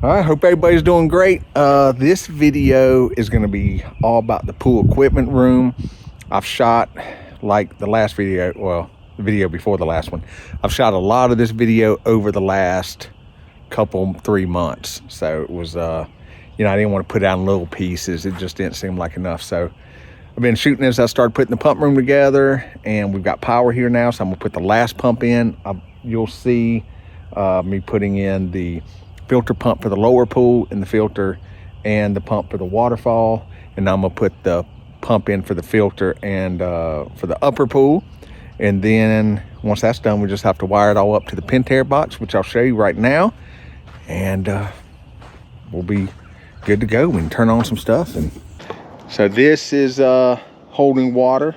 All right, hope everybody's doing great. This video is going to be all about the pool equipment room. I've shot, like the last video, well, the video before the last one, I've shot a lot of this video over the last couple, 3 months. So it was, I didn't want to put out in little pieces. It just didn't seem like enough. So I've been shooting this. I started putting the pump room together, and we've got power here now. So I'm gonna put the last pump in. You'll see me putting in the filter pump for the lower pool and the filter and the pump for the waterfall. And I'm gonna put the pump in for the filter and for the upper pool. And then once that's done, we just have to wire it all up to the PENTAIR box, which I'll show you right now. And we'll be good to go. We can turn on some stuff. And so this is holding water.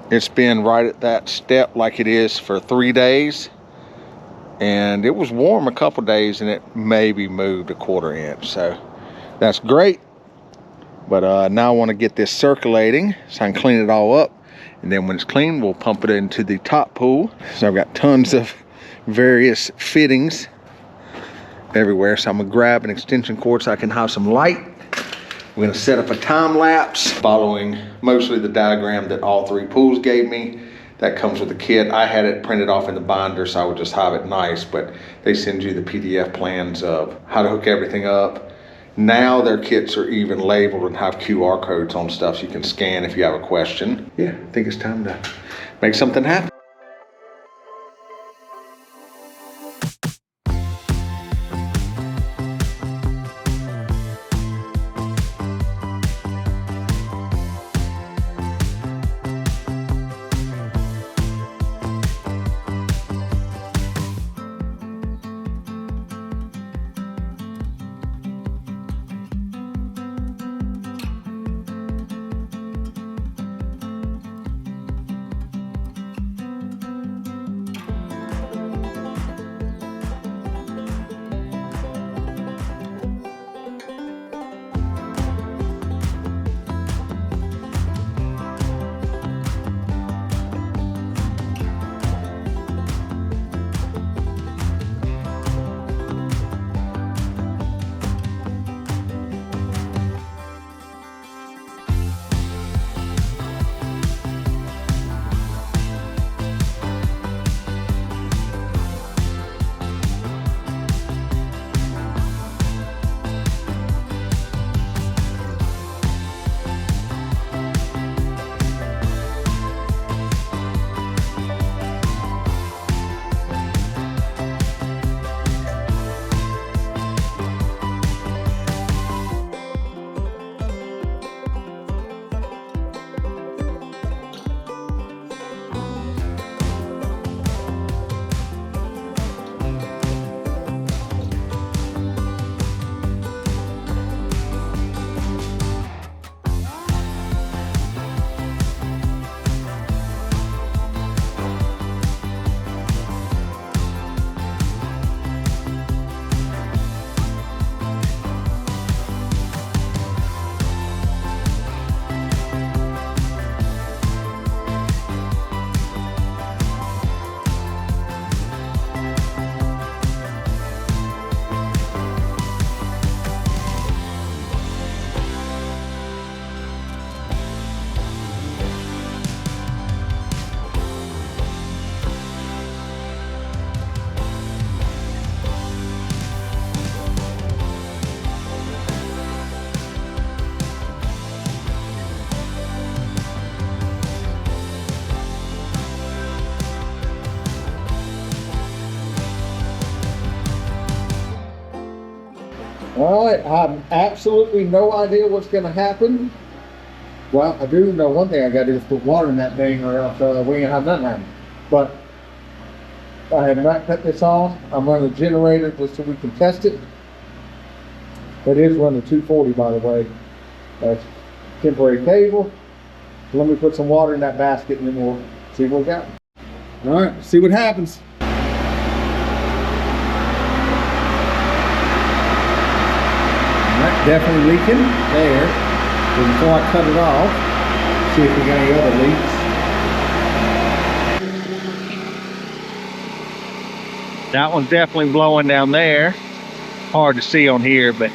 It's been right at that step like it is for 3 days. And it was warm a couple days, and it maybe moved a 1/4 inch. So that's great. But now I want to get this circulating so I can clean it all up. And then when it's clean, we'll pump it into the top pool. So I've got tons of various fittings everywhere. So I'm gonna grab an extension cord so I can have some light. We're gonna set up a time lapse following mostly the diagram that all 3 pools gave me. That comes with the kit. I had it printed off in the binder, so I would just have it nice, but they send you the PDF plans of how to hook everything up. Now their kits are even labeled and have QR codes on stuff so you can scan if you have a question. Yeah, I think it's time to make something happen. All right, I have absolutely no idea what's going to happen. Well, I do know one thing I got to do is put water in that thing, or else we ain't have nothing happen. But I have not cut this off. I'm running the generator just so we can test it. It is running 240, by the way. That's temporary cable. So let me put some water in that basket, and then we'll see what we got. All right, see what happens. Definitely leaking there. So before I cut it off, see if we got any other leaks. That one's definitely blowing down there. hard to see on here, but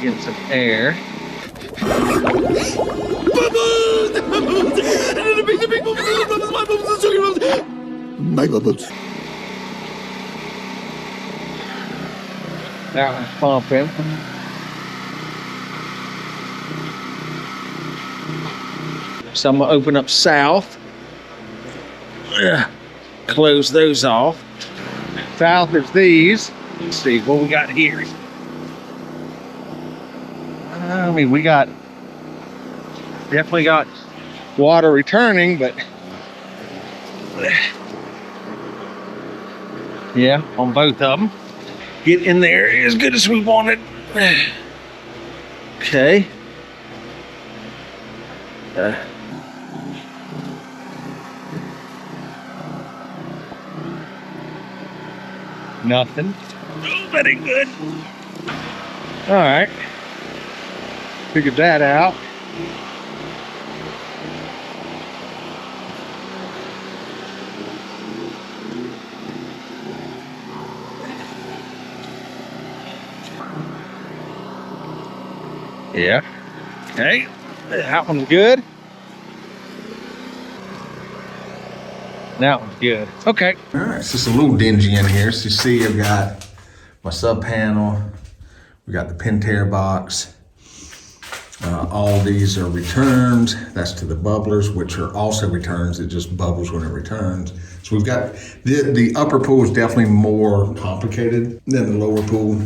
get some air. My bubbles. That one's pumping. So I'm gonna open up south. Close those off. South is these. Let's see what we got here. I mean, we definitely got water returning, but yeah, on both of them. Get in there as good as we wanted. Okay. Nothing. Oh, that ain't good. All right. Figured that out. Yeah. Okay. That one's good. That one's good. Okay. All right. It's just a little dingy in here. So you see I've got my sub panel. We got the PENTAIR box. All these are returns. That's to the bubblers, which are also returns. It just bubbles when it returns. So we've got the upper pool is definitely more complicated than the lower pool.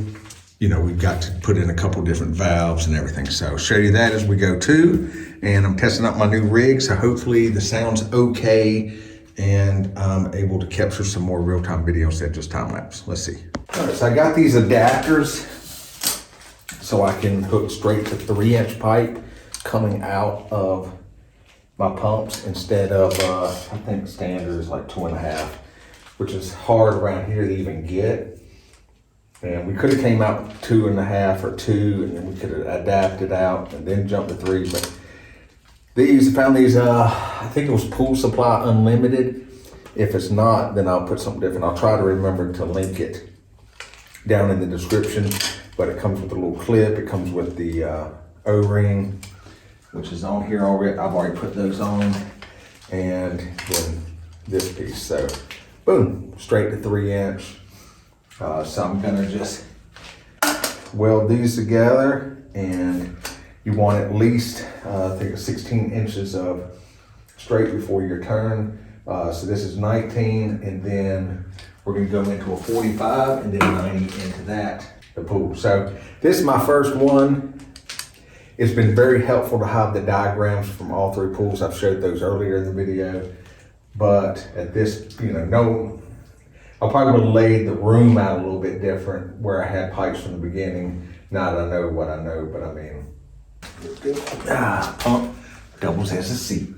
You know, we've got to put in a couple different valves and everything. So I'll show you that as we go too. And I'm testing out my new rig. So hopefully the sound's okay and I'm able to capture some more real-time video instead of just time lapse. Let's see. All right, so I got these adapters so I can hook straight to 3-inch pipe coming out of my pumps instead of, I think standard is like 2.5, which is hard around here to even get. And we could have came out with 2.5 or 2, and then we could have adapted out and then jumped to 3. But these, I found these, I think it was Pool Supply Unlimited. If it's not, then I'll put something different. I'll try to remember to link it down in the description. But it comes with a little clip. It comes with the O-ring, which is on here already. I've already put those on. And then this piece. So, boom, straight to 3-inch. So I'm gonna just weld these together, and you want at least, I think it's 16 inches of straight before your turn. So this is 19, and then we're gonna go into a 45, and then 90 into the pool. So this is my first one. It's been very helpful to have the diagrams from all 3 pools. I've showed those earlier in the video, but at this, I probably would have laid the room out a little bit different where I had pipes from the beginning. Now that I know what I know, but I mean, pump doubles as a seat.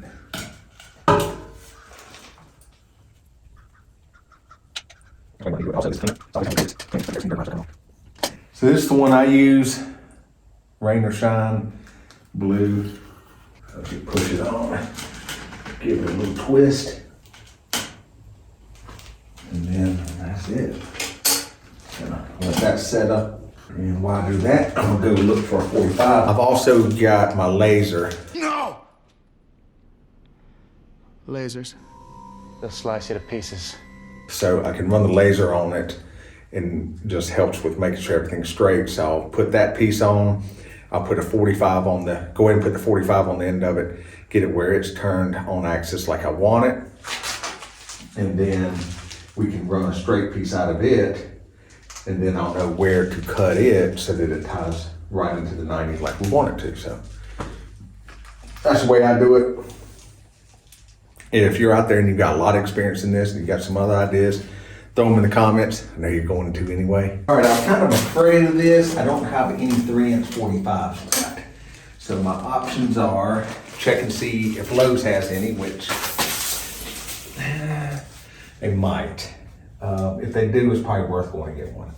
So this is the one I use, rain or shine, blue. I'll just push it on, give it a little twist. And then that's it. Let that set up. And while I do that, I'm gonna go look for a 45. I've also got my laser. No! Lasers. They'll slice you to pieces. So I can run the laser on it, and just helps with making sure everything's straight. So I'll put that piece on. I'll put a 45 on go ahead and put the 45 on the end of it, get it where it's turned on axis like I want it. And then we can run a straight piece out of it, and then I'll know where to cut it so that it ties right into the 90s like we want it to. So that's the way I do it. And if you're out there and you've got a lot of experience in this and you've got some other ideas, throw them in the comments. I know you're going to anyway. All right, I'm kind of afraid of this. I don't have any 3-inch 45s left. So my options are check and see if Lowe's has any, which they might. If they do, it's probably worth going to get one.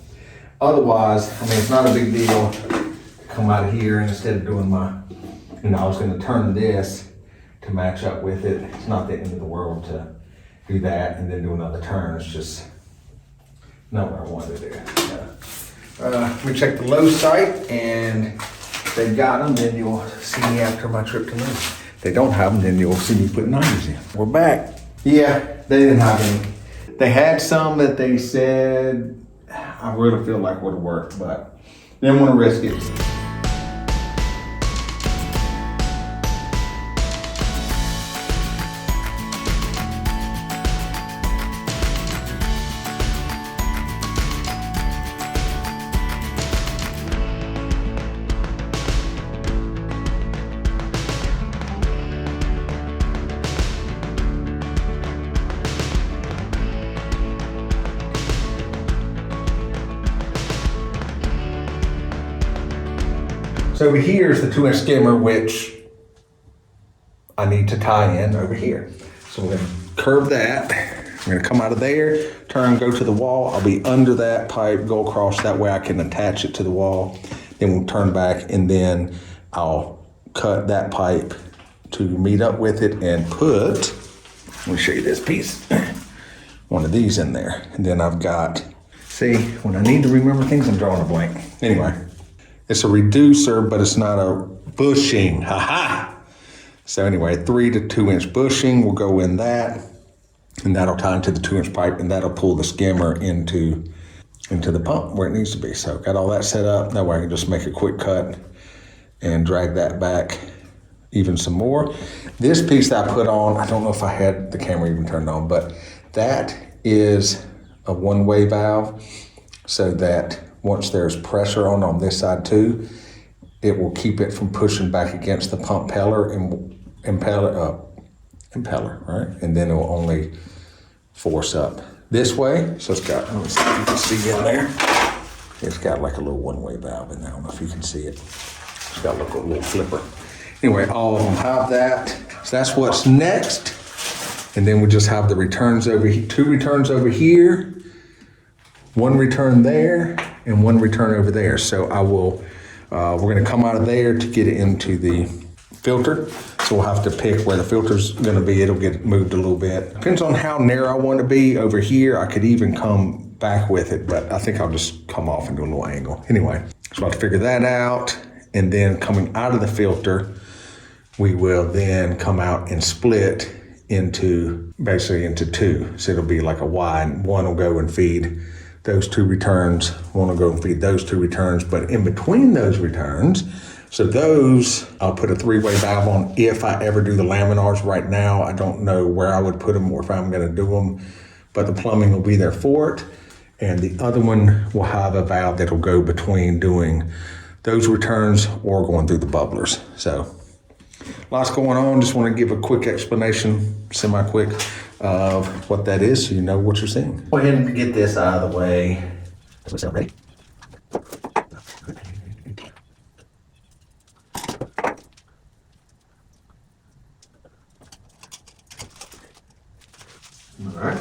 Otherwise, I mean, it's not a big deal to come out of here, and instead of doing I was going to turn this to match up with it. It's not the end of the world to do that and then do another turn. It's just Not what I wanted to do. Yeah. Let me check the low site, and if they've got them, then you'll see me after my trip to Moon. If they don't have them, then you'll see me put 90s in. We're back. Yeah, they didn't have any. They had some that they said I really feel like would have worked, but didn't want to risk it. So over here is the 2-inch skimmer, which I need to tie in over here. So we're gonna curve that. I'm gonna come out of there, turn, go to the wall. I'll be under that pipe, go across, that way I can attach it to the wall. Then we'll turn back, and then I'll cut that pipe to meet up with it and put, let me show you this piece, one of these in there. And then I've got, see, when I need to remember things, I'm drawing a blank. Anyway. It's a reducer, but it's not a bushing. Ha-ha! So anyway, 3 to 2-inch bushing will go in that, and that'll tie into the 2-inch pipe, and that'll pull the skimmer into the pump where it needs to be. So got all that set up. That way I can just make a quick cut and drag that back even some more. This piece that I put on, I don't know if I had the camera even turned on, but that is a one-way valve, so that once there's pressure on this side too, it will keep it from pushing back against the pump impeller, right? And then it will only force up this way. So it's got, let me see if you can see in there. It's got like a little one-way valve in there. I don't know if you can see it. It's got like a little flipper. Anyway, all of them have that. So that's what's next. And then we just have the returns over here, 2 returns over here, 1 return there, and 1 return over there. So I will, we're gonna come out of there to get it into the filter. So we'll have to pick where the filter's gonna be. It'll get moved a little bit. Depends on how narrow I want to be. Over here, I could even come back with it, but I think I'll just come off and do a little angle. Anyway, so I'll have to figure that out. And then coming out of the filter, we will then come out and split into, basically into 2. So it'll be like a Y, and 1 will go and feed those 2 returns, 1 will go and feed those 2 returns, but in between those returns, so those, I'll put a 3-way valve on if I ever do the laminars. Right now, I don't know where I would put them or if I'm gonna do them, but the plumbing will be there for it. And the other one will have a valve that'll go between doing those returns or going through the bubblers. So lots going on. Just want to give a quick explanation, semi-quick, of what that is, so you know what you're seeing. Go ahead and get this out of the way. Does it sound ready? All right.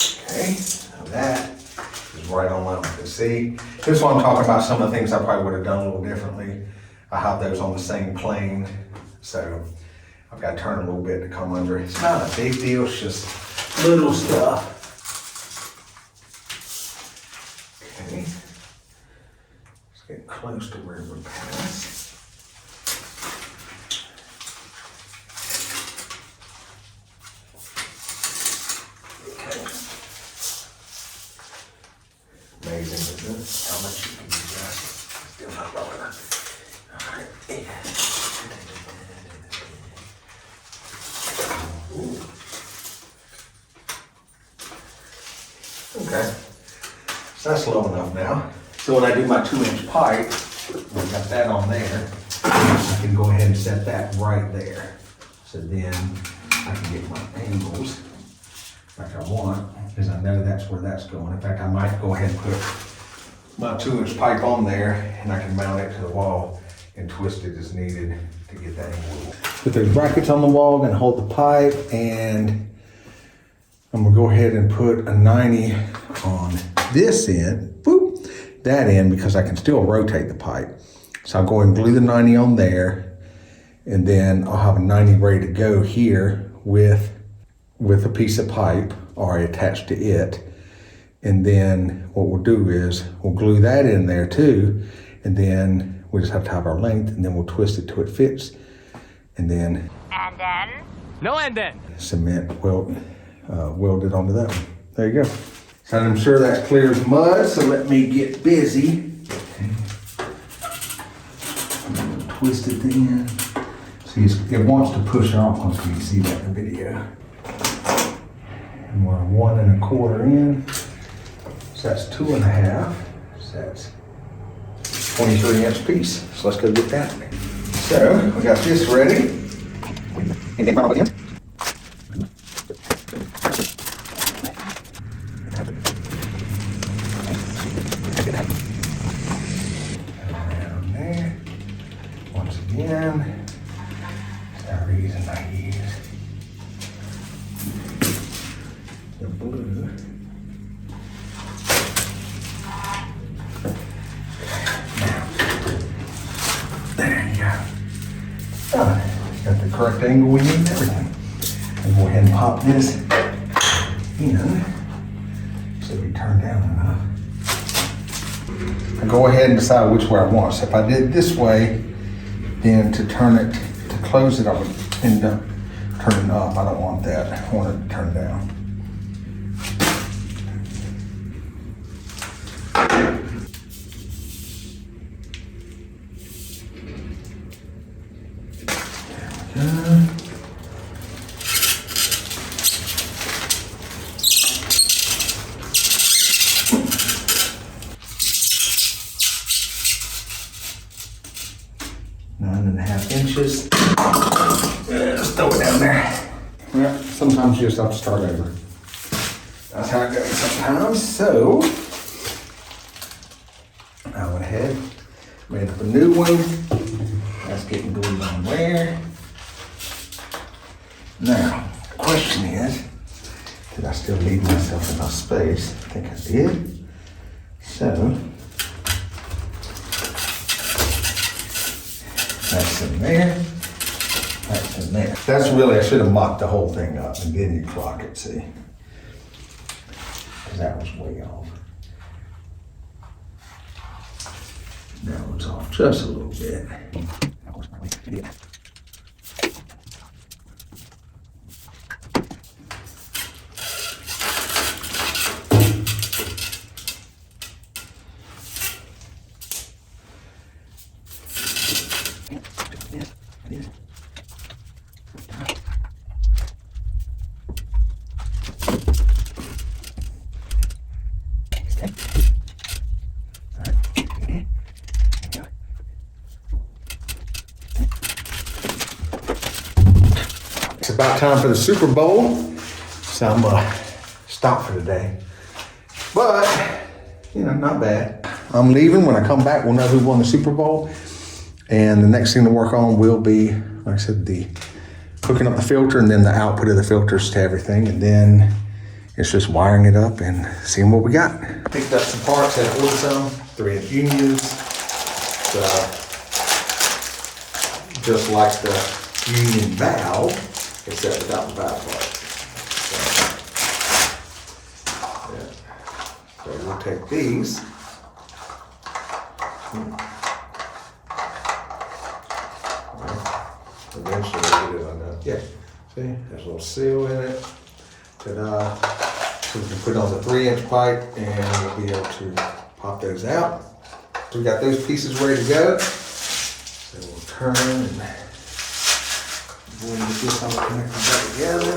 Okay, now that is right on line with the seat. This one I'm talking about some of the things I probably would have done a little differently. I have those on the same plane, so I've got to turn a little bit to come under. It's not a big deal, it's just little stuff. Okay. Let's get close to where we're past. Okay. Amazing, isn't it? How much you can adjust. Still not low enough. All right. Okay, so that's low enough now. So when I do my 2-inch pipe, I've got that on there, I can go ahead and set that right there. So then I can get my angles like I want, because I know that's where that's going. In fact, I might go ahead and put my 2-inch pipe on there, and I can mount it to the wall and twist it as needed to get that angle. Put those brackets on the wall, gonna hold the pipe, and I'm gonna go ahead and put a 90 on this end, boop, that end, because I can still rotate the pipe. So I'll go and glue the 90 on there, and then I'll have a 90 ready to go here with a piece of pipe already attached to it. And then what we'll do is we'll glue that in there too. And then we just have to have our length, and then we'll twist it till it fits. And then No and then. cement weld it onto that one. There you go. So I'm sure that's clear as mud, so let me get busy. Twist it in. See, it wants to push off once you see that in the video. And we're 1 1/4 in. So that's 2 1/2. So that's 23-inch piece. So let's go get that. So we got this ready. And then probably in. Down there. Once again, that's the reason I use the blue. There you go. Done. Got the correct angle we need and everything. And go ahead and pop this in. So we turn down enough. I go ahead and decide which way I want. So if I did it this way, then to turn it, to close it, I would end up turning up. I don't want that. I want it to turn down. Inches. Just throw it down there. Yeah, sometimes you just have to start over. That's how it goes sometimes. So I went ahead, made up a new one. That's getting glued on there. Now, the question is, did I still leave myself enough space? I think I did. So that's in there. That's in there. That's really, I should have mocked the whole thing up and then you clock it, see? Because that was way off. That was off just a little bit. That was my idea. It's about time for the Super Bowl, so I'm gonna stop for today. But, you know, not bad. I'm leaving. When I come back, we'll know who won the Super Bowl. And the next thing to work on will be, like I said, the hooking up the filter and then the output of the filters to everything. And then it's just wiring it up and seeing what we got. Picked up some parts, had to order some, 3-inch unions. Just like the union valve, except without the valve part. So we'll take these. Eventually we'll get it undone. Yeah, see, there's a little seal in it. Ta-da. So we can put on the 3-inch pipe and we'll be able to pop those out. So we got those pieces ready to go. So we'll turn and we'll get this all connected back together.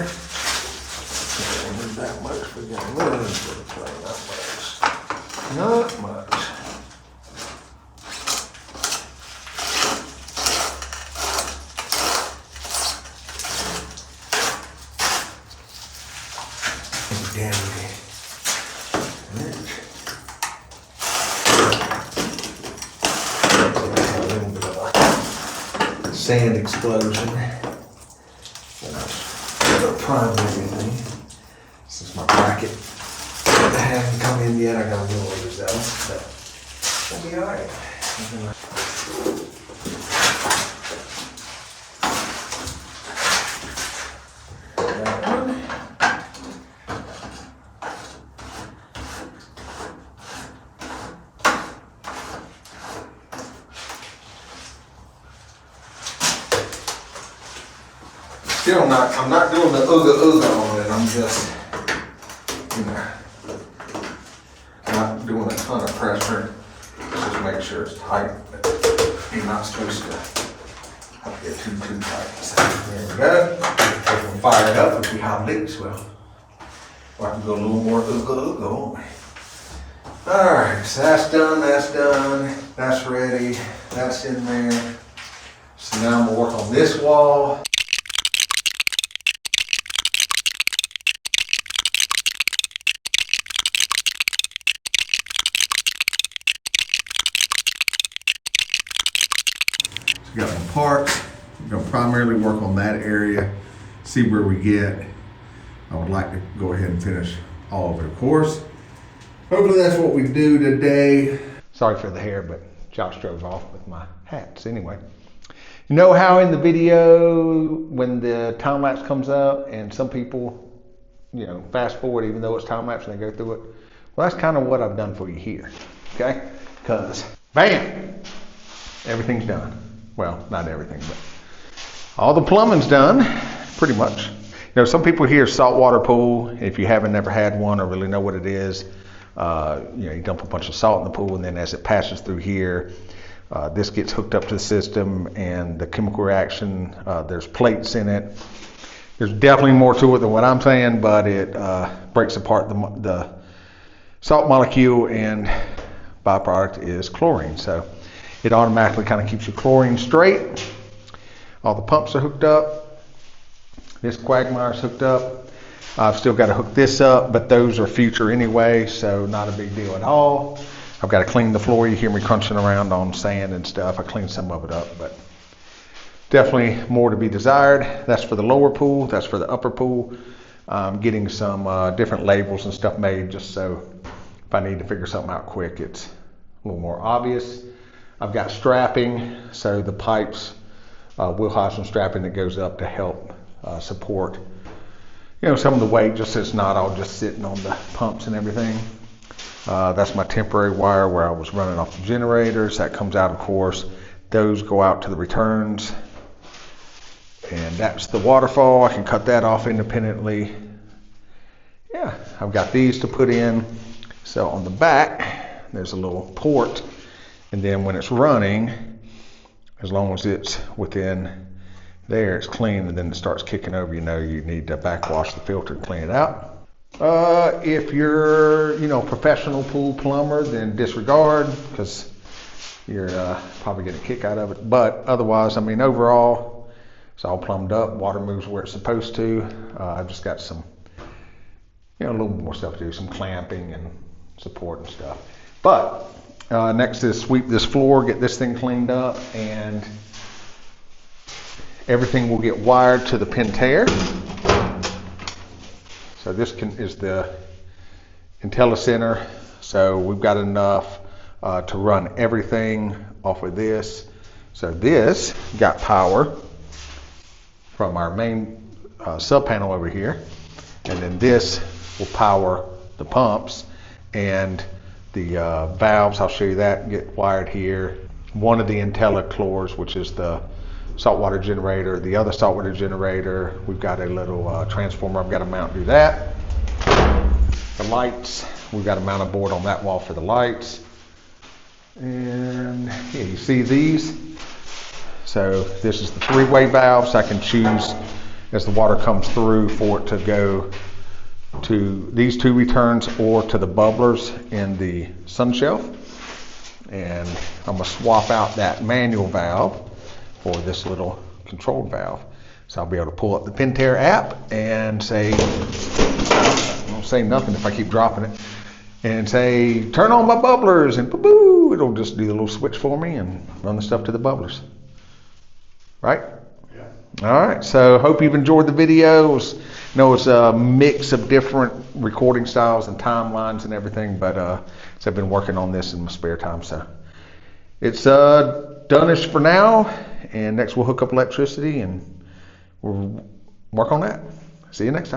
Not that much, we got a little bit of play, not much. Sand explosion. I'll prime everything. This is my bracket. It hasn't come in yet. I got a little orders though, but it'll be alright. Still not, I'm not doing the ooga on it. I'm just, not doing a ton of pressure. Just make sure it's tight. But you're not supposed to get too tight. So there we go. If we fire it up, if we have leaks, well, I can go a little more ooga, won't we? All right, so that's done, that's ready, that's in there. So now I'm gonna work on this wall. We got some parts. We're gonna primarily work on that area, see where we get. I would like to go ahead and finish all of it, of course. Hopefully that's what we do today. Sorry for the hair, but Josh drove off with my hats anyway. You know how in the video, when the time lapse comes up and some people, fast forward even though it's time lapse and they go through it? Well, that's kind of what I've done for you here, okay? Because, bam, everything's done. Well, not everything, but all the plumbing's done, pretty much. Some people hear saltwater pool. If you haven't never had one or really know what it is, you dump a bunch of salt in the pool, and then as it passes through here, this gets hooked up to the system, and the chemical reaction, there's plates in it. There's definitely more to it than what I'm saying, but it breaks apart the salt molecule, and byproduct is chlorine. So it automatically kind of keeps your chlorine straight. All the pumps are hooked up. This quagmire's hooked up. I've still got to hook this up, but those are future anyway, so not a big deal at all. I've got to clean the floor. You hear me crunching around on sand and stuff. I cleaned some of it up, but definitely more to be desired. That's for the lower pool. That's for the upper pool. I'm getting some different labels and stuff made just so if I need to figure something out quick, it's a little more obvious. I've got strapping, so the pipes will have some strapping that goes up to help support some of the weight, just so it's not all just sitting on the pumps and everything. That's my temporary wire where I was running off the generators. That comes out, of course. Those go out to the returns. And that's the waterfall. I can cut that off independently. Yeah, I've got these to put in. So on the back, there's a little port. And then when it's running, as long as it's within there, it's clean, and then it starts kicking over, you need to backwash the filter and clean it out. If you're, professional pool plumber, then disregard, because you're probably getting a kick out of it. But otherwise, overall, it's all plumbed up. Water moves where it's supposed to. I've just got some, a little more stuff to do, some clamping and support and stuff. But next is sweep this floor, get this thing cleaned up, and everything will get wired to the PENTAIR. So this is the IntelliCenter. So we've got enough to run everything off of this. So this got power from our main sub panel over here. And then this will power the pumps and the valves. I'll show you that, get wired here. One of the IntelliClores, which is the saltwater generator, the other saltwater generator, we've got a little transformer I've got to mount, do that. The lights, we've got to mount a board on that wall for the lights. And yeah, you see these? So this is the three-way valves. I can choose as the water comes through for it to go to these two returns or to the bubblers in the sun shelf. And I'm going to swap out that manual valve for this little controlled valve. So I'll be able to pull up the PENTAIR app and say, I won't say nothing if I keep dropping it, and say, turn on my bubblers, and boo-boo, it'll just do the little switch for me and run the stuff to the bubblers. Right? Yeah. All right, so hope you've enjoyed the video. It's a mix of different recording styles and timelines and everything, but so I've been working on this in my spare time, so it's done-ish for now. And next we'll hook up electricity and we'll work on that. See you next time.